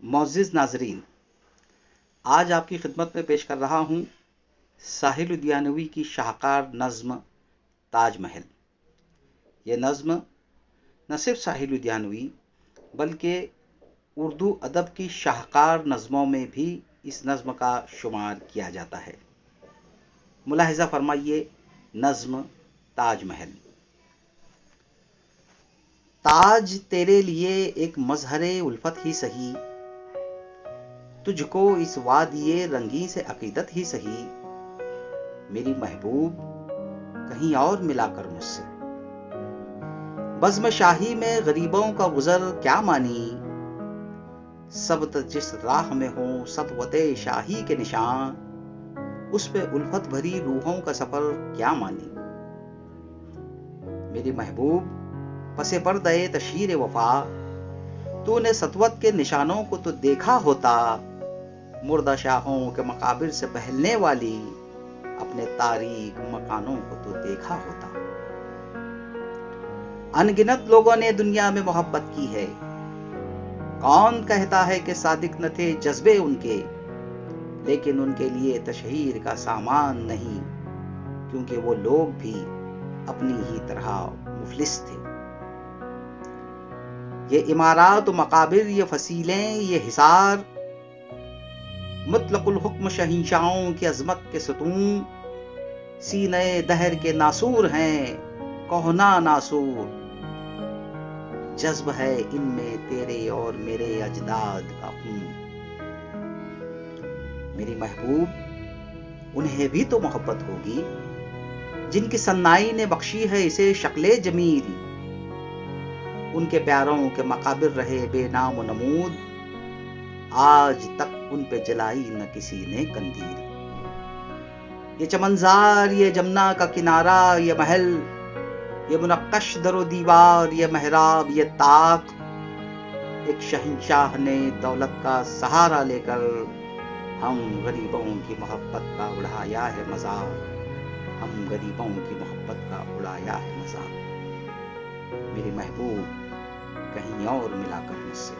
معزز ناظرین، آج آپ کی خدمت میں پیش کر رہا ہوں ساحل الدیانوی کی شاہکار نظم تاج محل۔ یہ نظم نہ صرف ساحل الدیانوی بلکہ اردو ادب کی شاہکار نظموں میں بھی اس نظم کا شمار کیا جاتا ہے۔ ملاحظہ فرمائیے نظم تاج محل۔ تاج تیرے لیے ایک مظہر الفت ہی سہی، تجھ کو اس وادی رنگی سے عقیدت ہی سہی، میری محبوب کہیں اور ملا کر مجھ سے۔ بزم شاہی میں غریبوں کا گزر کیا مانی، سبت جس راہ میں ہوں سطوت شاہی کے نشان، اس پہ الفت بھری روحوں کا سفر کیا مانی۔ میری محبوب پس پردہ تشہیر وفا، تو نے سطوت کے نشانوں کو تو دیکھا ہوتا، مردہ شاہوں کے مقابر سے پہلنے والی اپنے تاریک مکانوں کو تو دیکھا ہوتا۔ ان گنت لوگوں نے دنیا میں محبت کی ہے، کون کہتا ہے کہ صادق نہ تھے جذبے ان کے، لیکن ان کے لیے تشہیر کا سامان نہیں، کیونکہ وہ لوگ بھی اپنی ہی طرح مفلس تھے۔ یہ عمارات و مقابر، یہ فصیلیں، یہ حصار، مطلق الحکم شہنشاہوں کی عظمت کے ستون، سینے دہر کے ناسور ہیں کہنا ناسور، جذب ہے ان میں تیرے اور میرے اجداد کا خون۔ میری محبوب انہیں بھی تو محبت ہوگی جن کی صنائی نے بخشی ہے اسے شکل جمیل، ان کے پیاروں کے مقابر رہے بے نام و نمود، آج تک ان پہ جلائی نہ کسی نے کندیل۔ یہ چمنزار، یہ جمنا کا کنارہ، یہ محل، یہ منقش در و دیوار، یہ محراب، یہ طاق، ایک شہنشاہ نے دولت کا سہارا لے کر ہم غریبوں کی محبت کا اڑایا ہے مذاق، ہم غریبوں کی محبت کا اڑایا ہے مذاق۔ میری محبوب کہیں اور ملا کر مجھ سے۔